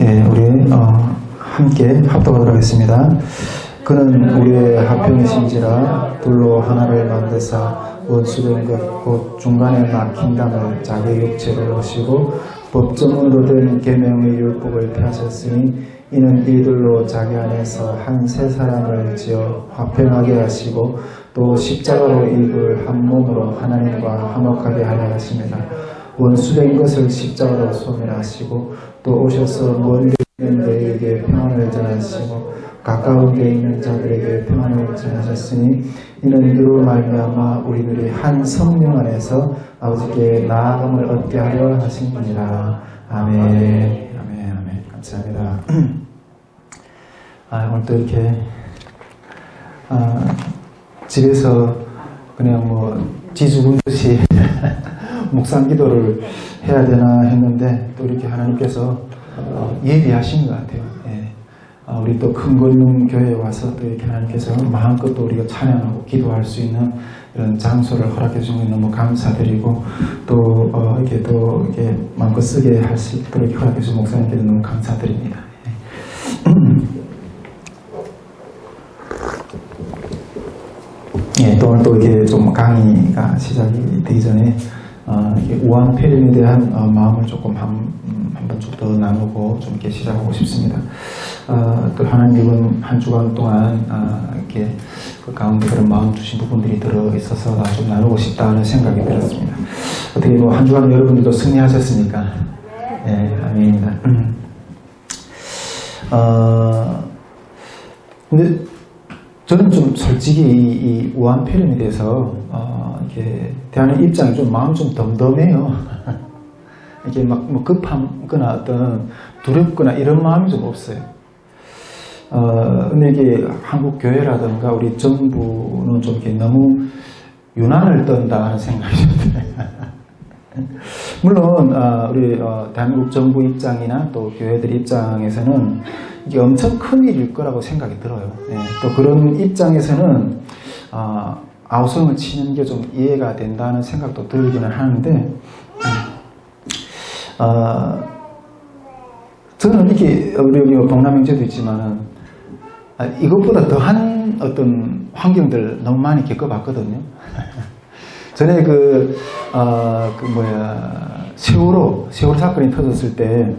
예, 우리 함께 합독하도록 하겠습니다. 그는 우리의 합병이신지라 둘로 하나를 만드사 원수된 것 곧 중간에 막힌 담을 자기 육체로 오시고 법정으로 된 계명의 율법을 펴셨으니 이는 이들로 자기 안에서 한 세 사람을 지어 화평하게 하시고 또 십자가로 이를 한 몸으로 하나님과 화목하게 하려 하십니다. 원수된 것을 십자가로 소멸하시고 또 오셔서 먼 데 있는 너희에게 평안을 전하시고 가까운 데 있는 자들에게 평안을 전하셨으니 이는 이로 말미암아 우리들이 한 성령 안에서 아버지께 나아감을 얻게 하려 하십니다. 아멘. 아멘. 아멘. 감사합니다. 오늘 또 이렇게 집에서 그냥 뭐 지죽은 듯이 묵상 기도를 해야 되나 했는데 또 이렇게 하나님께서 예비하신 것 같아요. 예. 우리 또 큰 권능 교회에 와서 또 이렇게 하나님께서 마음껏 또 우리가 찬양하고 기도할 수 있는 이런 장소를 허락해 주신 게 너무 감사드리고 또 이렇게 마음껏 쓰게 할 수 있도록 허락해 주신 목사님께도 너무 감사드립니다. 예, 또 오늘 또 이렇게 좀 강의가 시작이 되기 전에 우한폐렴에 대한 마음을 조금 한번 쭉 더 나누고 좀 이렇게 시작하고 싶습니다. 또 하나님 이번 한 주간 동안 이렇게 그 가운데 그런 마음 주신 부분들이 들어 있어서 좀 나누고 싶다는 생각이 들었습니다. 어떻게 뭐 한 주간 여러분들도 승리하셨습니까? 네, 아멘입니다. 근데 저는 좀 솔직히 이 우한폐렴에 대해서 이렇게 대하는 입장이 좀 마음 좀 덤덤해요. 이게 막 뭐 급하거나 어떤 두렵거나 이런 마음이 좀 없어요. 근데 이게 한국 교회라든가 우리 정부는 좀 이렇게 너무 유난을 떤다 하는 생각이 좀 들어요. 물론 우리 대한민국 정부 입장이나 또 교회들 입장에서는 이게 엄청 큰 일일 거라고 생각이 들어요. 네, 또 그런 입장에서는 아우성을 치는 게 좀 이해가 된다는 생각도 들기는 하는데 저는 이렇게 우리 여기 동남형제도 있지만은 이것보다 더한 어떤 환경들 너무 많이 겪어봤거든요. 전에 세월호 사건이 터졌을 때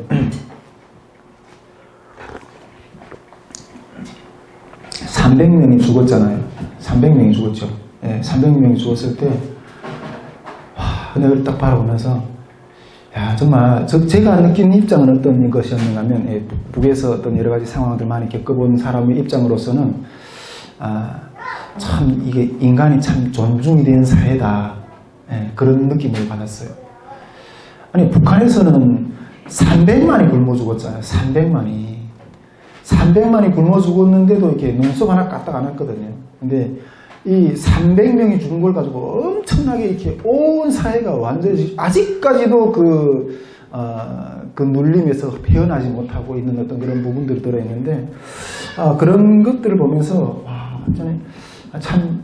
300명이 죽었잖아요. 300명이 죽었죠. 예, 300명이 죽었을 때, 그걸 딱 바라보면서, 야, 정말, 제가 느낀 입장은 어떤 것이었는가 하면, 예, 북에서 어떤 여러 가지 상황들 많이 겪어본 사람의 입장으로서는, 참, 이게 인간이 참 존중이 되는 사회다. 예, 그런 느낌을 받았어요. 아니, 북한에서는 300만이 굶어 죽었잖아요. 300만이 굶어 죽었는데도 이렇게 눈썹 하나 까딱 안 했거든요. 근데 이 300명이 죽은 걸 가지고 엄청나게 이렇게 온 사회가 완전히 아직까지도 그 눌림에서 헤어나지 못하고 있는 어떤 그런 부분들이 들어있는데, 그런 것들을 보면서, 와, 참,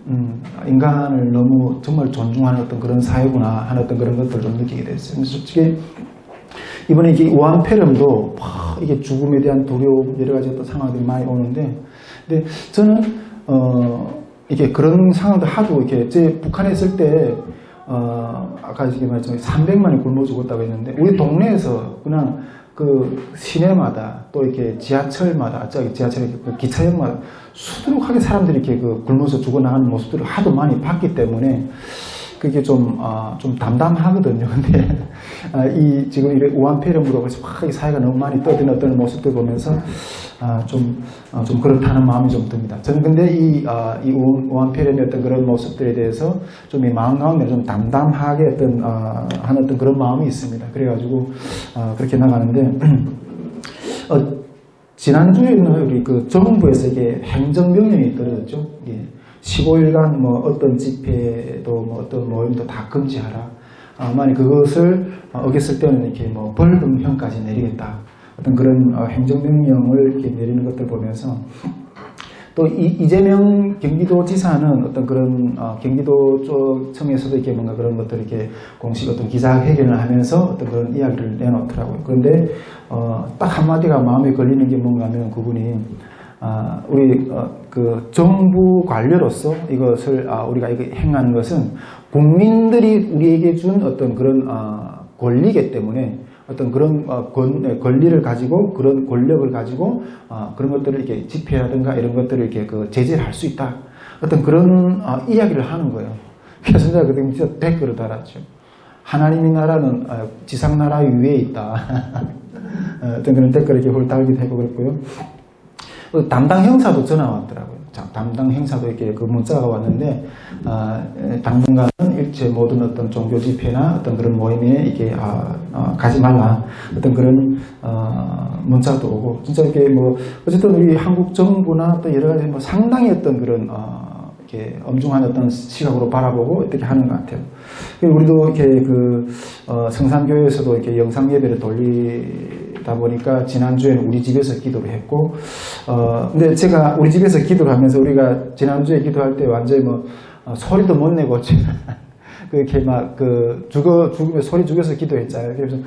인간을 너무 정말 존중하는 어떤 그런 사회구나 하는 어떤 그런 것들을 좀 느끼게 됐어요. 솔직히, 이번에 이게 우한폐렴도 이게 죽음에 대한 두려움 여러 가지 어떤 상황들이 많이 오는데, 근데 저는 이게 그런 상황들 하도 이렇게 제 북한에 있을 때 아까 이렇게 말했지만 300만이 굶어 죽었다고 했는데 우리 동네에서 그냥 그 시내마다 또 이렇게 지하철마다 지하철 기차역마다 수두룩하게 사람들이 이렇게 굶어서 죽어나가는 모습들을 하도 많이 봤기 때문에. 그게 좀 담담하거든요. 근데, 지금 이래 우한폐렴으로 이 사회가 너무 많이 떠드는 어떤 모습들 보면서, 좀 그렇다는 마음이 좀 듭니다. 저는 근데 이 우한폐렴의 어떤 그런 모습들에 대해서 좀 이 마음 가운데 좀 담담하게 하는 어떤 그런 마음이 있습니다. 그래가지고, 그렇게 나가는데, 지난주에는 우리 정부에서 이게 행정명령이 떨어졌죠. 예. 15일간 뭐 어떤 집회도 뭐 어떤 모임도 다 금지하라. 만약 그것을 어겼을 때는 이렇게 뭐 벌금형까지 내리겠다. 어떤 그런 행정명령을 이렇게 내리는 것들 보면서 또 이재명 경기도지사는 어떤 그런 경기도 쪽 청에서도 이렇게 뭔가 그런 것들 이렇게 공식 어떤 기자회견을 하면서 어떤 그런 이야기를 내놓더라고요. 그런데 딱 한마디가 마음에 걸리는 게 뭔가 하면 그분이 우리 그 정부 관료로서 이것을 우리가 이거 행하는 것은 국민들이 우리에게 준 어떤 그런 권리이기 때문에 어떤 그런 권리를 가지고 그런 권력을 가지고 그런 것들을 이렇게 집회라든가 이런 것들을 이렇게 그 제재를 할 수 있다. 어떤 그런 이야기를 하는 거예요. 그래서 제가 그때 진짜 댓글을 달았죠. 하나님의 나라는 지상 나라 위에 있다. 어떤 그런 댓글을 이렇게 홀 달기도 하고 그랬고요. 담당 형사도 전화 왔더라고요. 담당 형사도 이렇게 그 문자가 왔는데, 당분간은 일체 모든 어떤 종교 집회나 어떤 그런 모임에 이게 가지 말라. 어떤 그런 문자도 오고, 진짜 이렇게 뭐 어쨌든 우리 한국 정부나 또 여러 가지 뭐 상당히 어떤 그런 이렇게 엄중한 어떤 시각으로 바라보고 어떻게 하는 것 같아요. 우리도 이렇게 그 성산교회에서도 이렇게 영상 예배를 돌리다 보니까 지난주에는 우리 집에서 기도를 했고, 근데 제가 우리 집에서 기도를 하면서 우리가 지난주에 기도할 때 완전히 뭐 소리도 못 내고 그렇게 막 죽으면 소리 죽여서 기도했잖아요. 그래서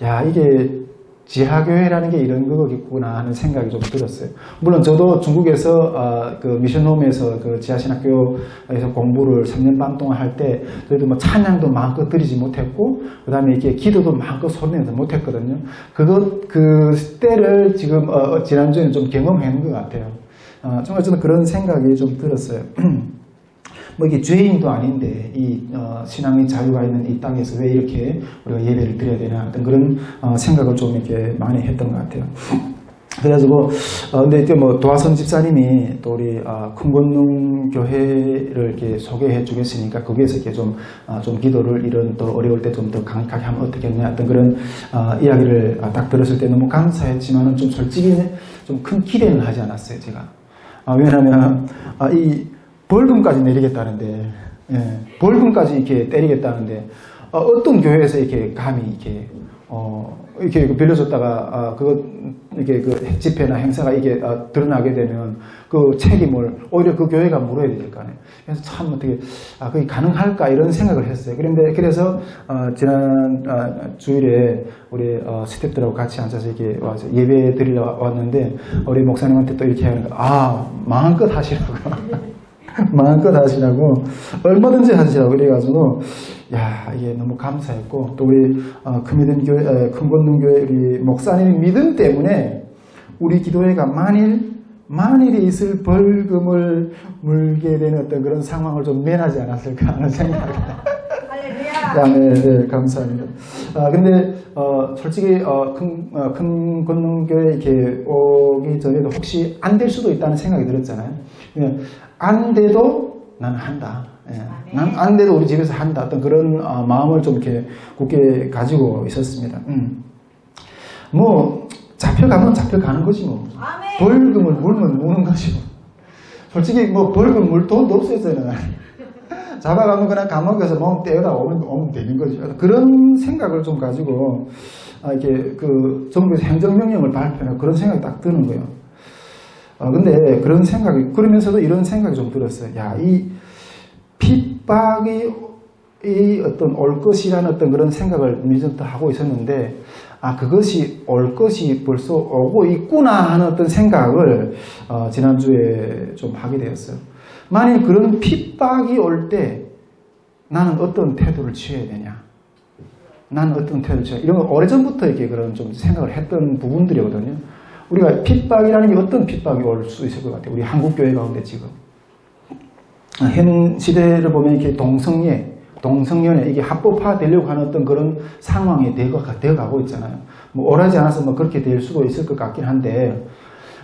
야, 이게 지하교회라는 게 이런 거겠구나 하는 생각이 좀 들었어요. 물론 저도 중국에서 그 미션홈에서 그 지하신학교에서 공부를 3년 반 동안 할 때 그래도 뭐 찬양도 마음껏 드리지 못했고 그 다음에 이렇게 기도도 마음껏 소리내지 못했거든요. 그 때를 지금 지난주에는 좀 경험한 것 같아요. 정말 저는 그런 생각이 좀 들었어요. 뭐 이게 죄인도 아닌데 이 신앙의 자유가 있는 이 땅에서 왜 이렇게 우리가 예배를 드려야 되나 어떤 그런 생각을 좀 이렇게 많이 했던 것 같아요. 그래가지고 근데 이제 뭐 도화선 집사님이 또 우리 큰권능 교회를 이렇게 소개해 주겠으니까 거기에서 이렇게 좀 기도를 이런 또 어려울 때 좀 더 강력하게 하면 어떻겠냐 어떤 그런 이야기를 딱 들었을 때 너무 감사했지만은 좀 솔직히 좀 큰 기대는 하지 않았어요 제가. 왜냐하면 이 벌금까지 내리겠다는데, 예, 벌금까지 이렇게 때리겠다는데, 어떤 교회에서 이렇게 감히 이렇게 빌려줬다가, 이렇게 그 집회나 행사가 이게 드러나게 되면 그 책임을 오히려 그 교회가 물어야 될 거 아니에요. 그래서 참 어떻게, 그게 가능할까 이런 생각을 했어요. 그래서, 지난 주일에 우리 스태프들하고 같이 앉아서 이렇게 와서 예배 드리러 왔는데, 우리 목사님한테 또 이렇게 하는 거, 마음껏 하시라고. 마음껏 하시라고 얼마든지 하시라고 그래가지고 이게 너무 감사했고 또 우리 큰권능교회 우리 목사님의 믿음 때문에 우리 기도회가 만일에 있을 벌금을 물게 되는 어떤 그런 상황을 좀 면하지 않았을까 하는 생각이 네, 감사합니다. 근데 솔직히 큰권능교회 이렇게 오기 전에도 혹시 안 될 수도 있다는 생각이 들었잖아요. 그냥 안 돼도 나는 한다. 난 안 돼도 우리 집에서 한다. 어떤 그런 마음을 좀 이렇게 굳게 가지고 있었습니다. 뭐 잡혀가면 잡혀가는 거지 뭐. 벌금을 물면 무는 거지 뭐. 솔직히 뭐 벌금 물 돈도 없어요 저는. 잡아가면 그냥 감옥에서 몸 떼어다 오면 되는 거지. 그런 생각을 좀 가지고 이렇게 그 정부에서 행정명령을 발표하는 그런 생각이 딱 드는 거예요. 근데 그런 생각이, 그러면서도 이런 생각이 좀 들었어요. 이 핍박이 어떤 올 것이라는 어떤 그런 생각을 미전부터 하고 있었는데, 그것이 올 것이 벌써 오고 있구나 하는 어떤 생각을, 지난주에 좀 하게 되었어요. 만일 그런 핍박이 올 때 나는 어떤 태도를 취해야 되냐? 나는 어떤 태도를 취해야 되냐? 이런 거 오래전부터 이렇게 그런 좀 생각을 했던 부분들이거든요. 우리가 핍박이라는 게 어떤 핍박이 올 수 있을 것 같아요. 우리 한국교회 가운데 지금. 현 시대를 보면 이렇게 동성연애, 이게 합법화 되려고 하는 어떤 그런 상황이 되어가고 있잖아요. 뭐 오라지 않아서 뭐 그렇게 될 수도 있을 것 같긴 한데,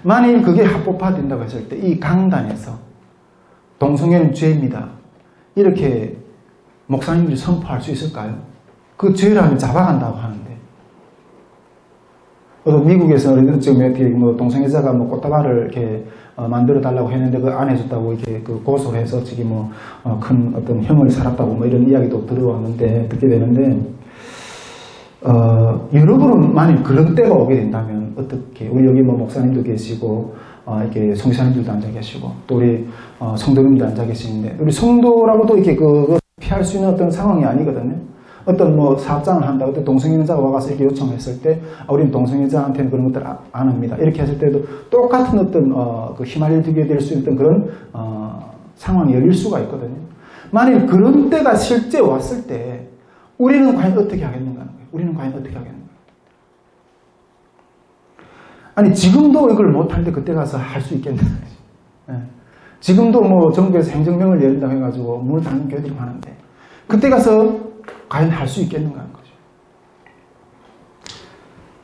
만일 그게 합법화 된다고 했을 때, 이 강단에서 동성연애는 죄입니다. 이렇게 목사님들이 선포할 수 있을까요? 그 죄라면 잡아간다고 하는데. 미국에서 지금 이렇게 뭐 동성애자가 뭐 꽃다발을 이렇게 만들어 달라고 했는데 그 안 해줬다고 이렇게 그 고소를 해서 지금 뭐 큰 어떤 형을 살았다고 뭐 이런 이야기도 듣게 되는데 여러분은 만일 그런 때가 오게 된다면 어떻게, 우리 여기 뭐 목사님도 계시고 이렇게 성사님들도 앉아 계시고 또 우리 성도님도 앉아 계시는데, 우리 성도라고도 이렇게 그 피할 수 있는 어떤 상황이 아니거든요. 어떤 뭐 사업장을 한다, 그때 동성애자가 와서 이렇게 요청했을 때 우리는 동성애자한테는 그런 것들 안 합니다. 이렇게 했을 때도 똑같은 어떤 그 휘말리게 될 수 있는 그런 상황이 열릴 수가 있거든요. 만일 그런 때가 실제 왔을 때 우리는 과연 어떻게 하겠는가 하는 거예요. 우리는 과연 어떻게 하겠는가. 아니 지금도 이걸 못하는데 그때 가서 할 수 있겠나. 네. 지금도 뭐 정부에서 행정명을 내린다고 해가지고 문을 닫는 교회들이 많은데 그때 가서 과연 할 수 있겠는가 하는 거죠.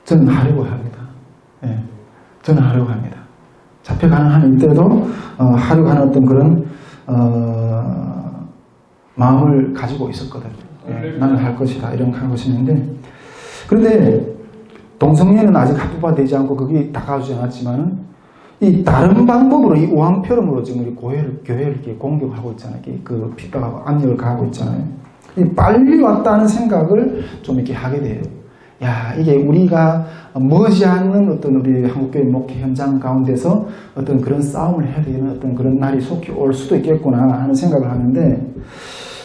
저는 하려고 합니다. 네. 저는 하려고 합니다. 잡혀가는 한 이때도 하려고 하는 어떤 그런 마음을 가지고 있었거든요. 네. 나는 할 것이다 이런 하고 있었는데, 그런데 동성애는 아직 합법화되지 않고 그게 다가오지 않았지만은 이 다른 방법으로, 이 우왕표름으로 지금 우리 교회를 이렇게 공격하고 있잖아요. 그 핍박하고 압력을 가하고 있잖아요. 이 빨리 왔다는 생각을 좀 이렇게 하게 돼요. 야, 이게 우리가 머지않는 어떤 우리 한국교회 목회 현장 가운데서 어떤 그런 싸움을 해야 되는 어떤 그런 날이 속히 올 수도 있겠구나 하는 생각을 하는데,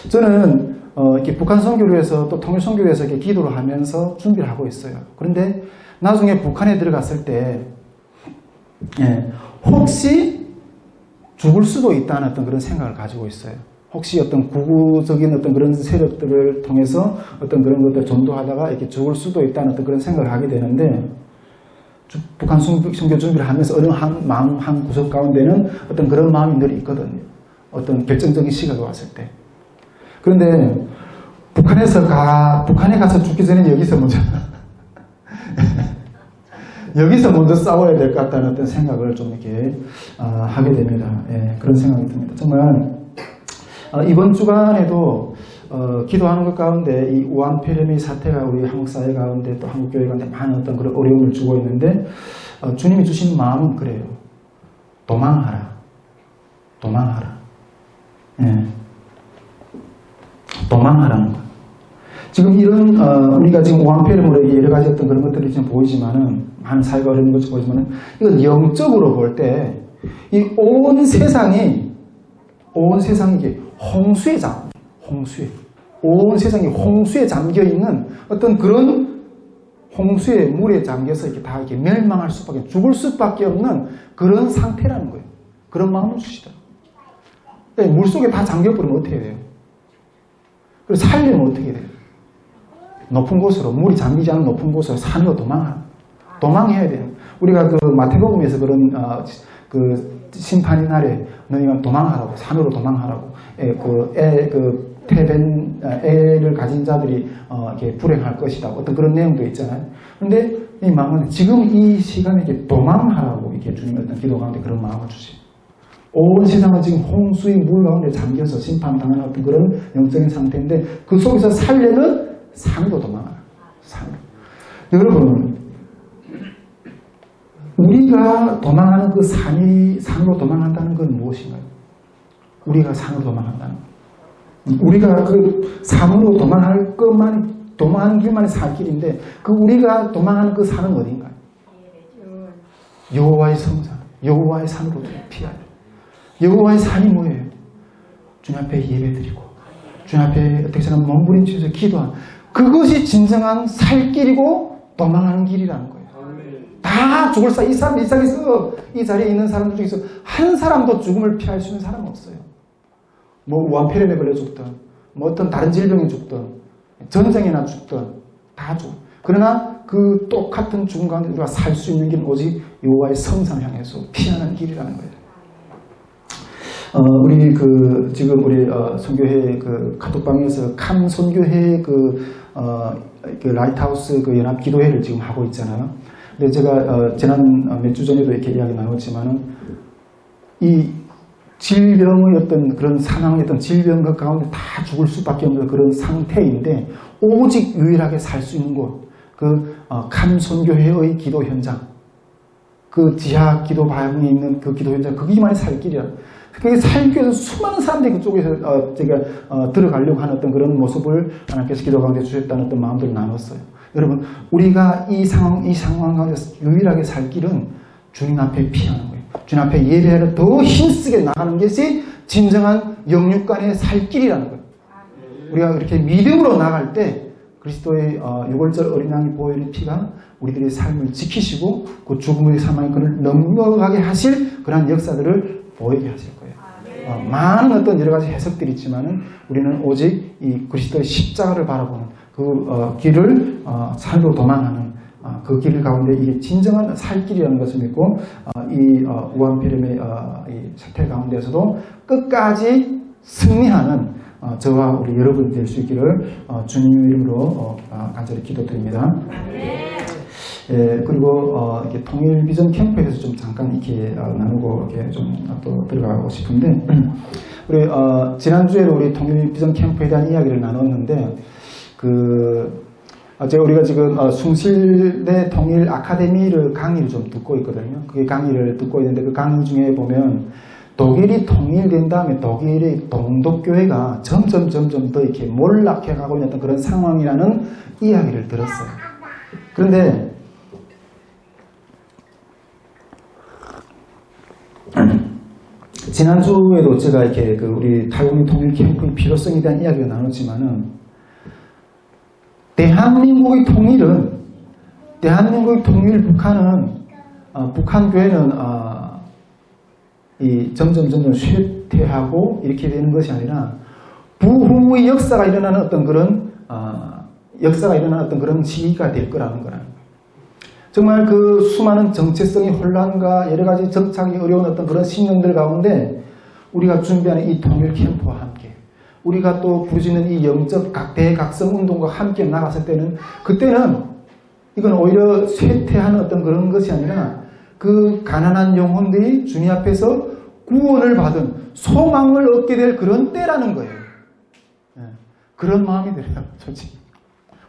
저는 이렇게 북한 선교회에서 또 통일 선교회에서 이렇게 기도를 하면서 준비를 하고 있어요. 그런데 나중에 북한에 들어갔을 때 혹시 죽을 수도 있다는 어떤 그런 생각을 가지고 있어요. 혹시 어떤 구구적인 어떤 그런 세력들을 통해서 어떤 그런 것들 전도하다가 이렇게 죽을 수도 있다는 어떤 그런 생각을 하게 되는데, 북한 선교 준비를 하면서 어느 마음 한 구석 가운데는 어떤 그런 마음이 늘 있거든요. 어떤 결정적인 시각이 왔을 때. 그런데 북한에 가서 죽기 전에 여기서 먼저 싸워야 될 것 같다는 어떤 생각을 좀 이렇게 하게 됩니다. 예, 그런 생각이 듭니다. 정말 이번 주간에도 기도하는 것 가운데 이 우왕폐렴의 사태가 우리 한국 사회 가운데 또 한국 교회 가운데 많은 어떤 그런 어려움을 주고 있는데, 주님이 주신 마음은 그래요. 도망하라. 예. 도망하라는 것. 지금 이런 우리가 지금 우왕폐렴으로 여러 가지 어떤 그런 것들이 지금 보이지만은, 많은 사회가 어려운 것이 보이지만은, 이건 영적으로 볼 때 이 온 세상이 이게 홍수에 온 세상이 홍수에 잠겨 있는 어떤 그런 홍수의 물에 잠겨서 이렇게 다 이렇게 멸망할 수밖에, 죽을 수밖에 없는 그런 상태라는 거예요. 그런 마음을 주시더라고요. 물 속에 다 잠겨버리면 어떻게 돼요? 그래서 살려면 어떻게 돼요? 높은 곳으로, 물이 잠기지 않은 높은 곳으로 산으로 도망해야 돼요. 우리가 그 마태복음에서 그런 그 심판의 날에 너희가 도망하라고, 산으로 도망하라고, 태벤 애를 가진 자들이 이렇게 불행할 것이다. 어떤 그런 내용도 있잖아요. 그런데 이 마음은 지금 이 시간에 이렇게 도망하라고 이렇게 주님의 어떤 기도 가운데 그런 마음을 주세요. 온 세상은 지금 홍수의 물 가운데 잠겨서 심판당하는 어떤 그런 영적인 상태인데, 그 속에서 살려면 산으로 도망하라. 산으로. 여러분, 우리가 도망하는 그 산으로 도망한다는 건 무엇인가요? 우리가 산으로 도망한다는 것. 우리가 그 산으로 도망하는 길만이 살길인데, 그 우리가 도망하는 그 산은 어딘가요? 여호와의 성산, 여호와의 산으로 피하라. 여호와의 산이 뭐예요? 주님 앞에 예배드리고, 주님 앞에 어떻게 생각하면 몸부림치면서 기도하는, 그것이 진정한 살 길이고 도망하는 길이라는 거예요. 다 죽을 이 세상에서 이 자리에 있는 사람들 중에서 한 사람도 죽음을 피할 수 있는 사람은 없어요. 뭐 우한폐렴에 걸려 죽든, 뭐 어떤 다른 질병에 죽든, 전쟁이나 죽든 다 죽어. 그러나 그 똑같은 죽음 가운데 우리가 살 수 있는 길은 오직 여호와의 성산을 향해서 피하는 길이라는 거예요. 우리 지금 우리 선교회 카톡방에서 캄 선교회 라이트하우스 연합 기도회를 지금 하고 있잖아요. 근데 제가 지난 몇 주 전에도 이렇게 이야기 나눴지만은, 이 질병의 어떤 그런 사망의 어떤 질병 가운데 다 죽을 수밖에 없는 그런 상태인데, 오직 유일하게 살 수 있는 곳, 캄 선교회의 기도 현장, 그 지하 기도 방에 있는 그 기도 현장, 거기만이 살 길이야. 그게 살기 위해서 수많은 사람들이 그쪽에서 제가 들어가려고 하는 어떤 그런 모습을 하나님께서 기도 가운데 주셨다는 어떤 마음들을 나눴어요. 여러분, 우리가 이 상황 가운데서 유일하게 살 길은 주님 앞에 피하는 거예요. 주님 앞에 예배하러 더 힘쓰게 나가는 것이 진정한 영육간의 살 길이라는 거예요. 우리가 이렇게 믿음으로 나갈 때 그리스도의 유월절 어린 양의 보혈의 피가 우리들의 삶을 지키시고 그 죽음의 사망의 그를 넘어가게 하실 그러한 역사들을 보이게 하실 거예요. 많은 어떤 여러 가지 해석들이 있지만은 우리는 오직 이 그리스도의 십자가를 바라보는 그 길을 삶으로 도망하는 그 길 가운데 이게 진정한 살 길이라는 것을 믿고 이 우한폐렴의 이 사태 가운데서도 끝까지 승리하는 저와 우리 여러분 될 수 있기를 주님 이름으로 간절히 기도드립니다. 예, 그리고 이렇게 통일 비전 캠프에 대해서 좀 잠깐 이렇게 나누고 이렇게 좀 또 들어가고 싶은데 우리 지난주에도 우리 통일 비전 캠프에 대한 이야기를 나눴는데 우리가 지금 숭실대 통일 아카데미를 강의를 좀 듣고 있거든요. 그 강의를 듣고 있는데 그 강의 중에 보면 독일이 통일된 다음에 독일의 동독교회가 점점 더 이렇게 몰락해 가고 있는 그런 상황이라는 이야기를 들었어요. 그런데 지난주에도 제가 이렇게 우리 탈북민 통일 캠프의 필요성에 대한 이야기를 나눴지만은 대한민국의 통일 북한은 북한 교회는 점점 쇠퇴하고 이렇게 되는 것이 아니라 부흥의 역사가 일어나는 어떤 그런 시기가 될 거라는 거라는 거예요. 정말 그 수많은 정체성의 혼란과 여러 가지 정착이 어려운 어떤 그런 신념들 가운데 우리가 준비하는 이 통일 캠프와 함께 우리가 또 부르짖는 이 영적 대각성 운동과 함께 나갔을 때는 그때는 이건 오히려 쇠퇴하는 어떤 그런 것이 아니라 그 가난한 영혼들이 주님 앞에서 구원을 받은 소망을 얻게 될 그런 때라는 거예요. 그런 마음이 들어요, 솔직히.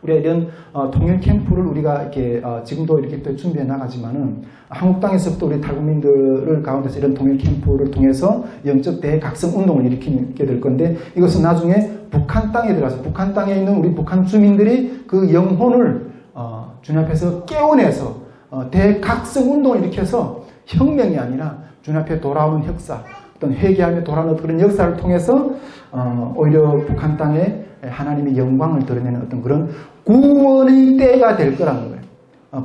우리가 이런 통일 캠프를 우리가 이렇게 지금도 이렇게 또 준비해 나가지만은 한국 땅에서부터 우리 탈북민들을 가운데서 이런 통일 캠프를 통해서 영적 대각성 운동을 일으키게 될 건데 이것은 나중에 북한 땅에 들어가서 북한 땅에 있는 우리 북한 주민들이 그 영혼을 주님 앞에서 깨워내서 대각성 운동을 일으켜서 혁명이 아니라 주님 앞에 돌아오는 역사, 어떤 회개하며 돌아오는 그런 역사를 통해서 오히려 북한 땅에 하나님의 영광을 드러내는 어떤 그런 구원의 때가 될 거라는 거예요.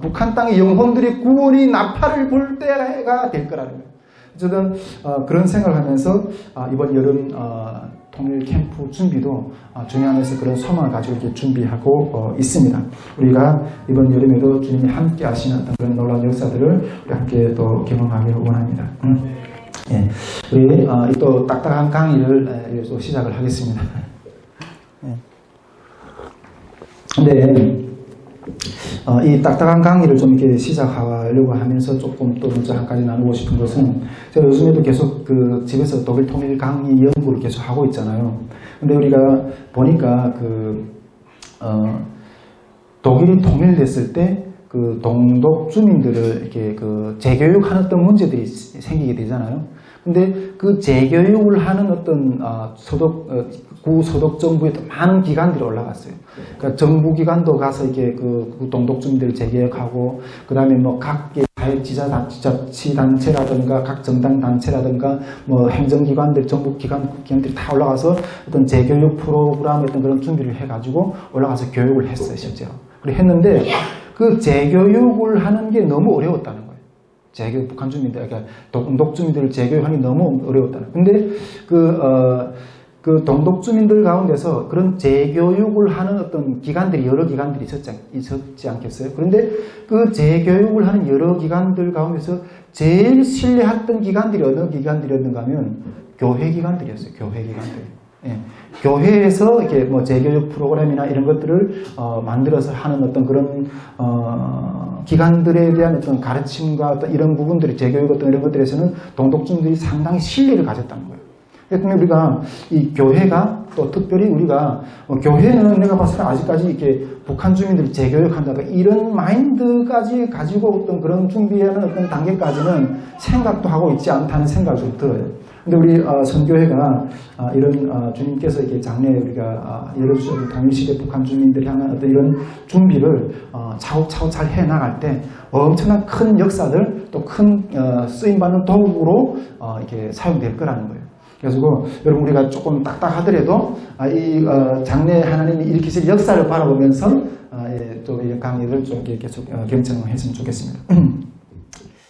북한 땅의 영혼들이 구원의 나팔을 불 때가 될 거라는 거예요. 어쨌든 그런 생각을 하면서 이번 여름 통일 캠프 준비도 주님 안에서 그런 소망을 가지고 이렇게 준비하고 있습니다. 우리가 이번 여름에도 주님이 함께 하시는 어떤 그런 놀라운 역사들을 우리 함께 또 경험하기를 원합니다. 예, 우리 또 딱딱한 강의를 또 시작을 하겠습니다. 근데 이 딱딱한 강의를 좀 이렇게 시작하려고 하면서 조금 또 먼저 한 가지 나누고 싶은 것은 제가 요즘에도 계속 집에서 독일 통일 강의 연구를 계속 하고 있잖아요. 근데 우리가 보니까 독일이 통일됐을 때 동독 주민들을 이렇게 재교육하는 어떤 문제들이 생기게 되잖아요. 근데 그 재교육을 하는 어떤 구소독 정부에 많은 기관들이 올라갔어요. 그러니까 정부 기관도 가서 이렇게 그 동독 주민들을 재교육하고, 그 다음에 뭐 각 자치단체라든가 각 정당 단체라든가 뭐 행정기관들, 정부 기관들이 다 올라가서 어떤 재교육 프로그램 어떤 그런 준비를 해가지고 올라가서 교육을 했어요, 실제로. 그래 했는데 그 재교육을 하는 게 너무 어려웠다는 거예요. 북한 주민들, 그러니까 동독 주민들을 재교육하기 너무 어려웠다는. 근데 그 동독 주민들 가운데서 그런 재교육을 하는 어떤 기관들이 여러 기관들이 있었지 않겠어요? 그런데 그 재교육을 하는 여러 기관들 가운데서 제일 신뢰했던 기관들이 어느 기관들이었는가 하면 교회 기관들이었어요. 교회 기관들. 예. 교회에서 이렇게 뭐 재교육 프로그램이나 이런 것들을 만들어서 하는 어떤 그런 기관들에 대한 어떤 가르침과 어떤 이런 부분들이 재교육 어떤 이런 것들에서는 동독주민들이 상당히 신뢰를 가졌다는 거예요. 그러면 우리가 이 교회가 또 특별히 우리가 교회는 내가 봤을 때 아직까지 이렇게 북한 주민들 재교육한다든가 이런 마인드까지 가지고 어떤 그런 준비하는 어떤 단계까지는 생각도 하고 있지 않다는 생각이 좀 들어요. 근데 우리 선교회가 이런 주님께서 이렇게 장래 우리가 열어주신 당일시대 북한 주민들 향한 어떤 이런 준비를 차곡차곡 잘 해나갈 때 엄청난 큰 역사들 또 큰 쓰임받는 도구로 이렇게 사용될 거라는 거예요. 그래서 여러분 우리가 조금 딱딱하더라도 이 장래 하나님이 일으키실 역사를 바라보면서 또 이 강의를 좀 계속 경청했으면 좋겠습니다.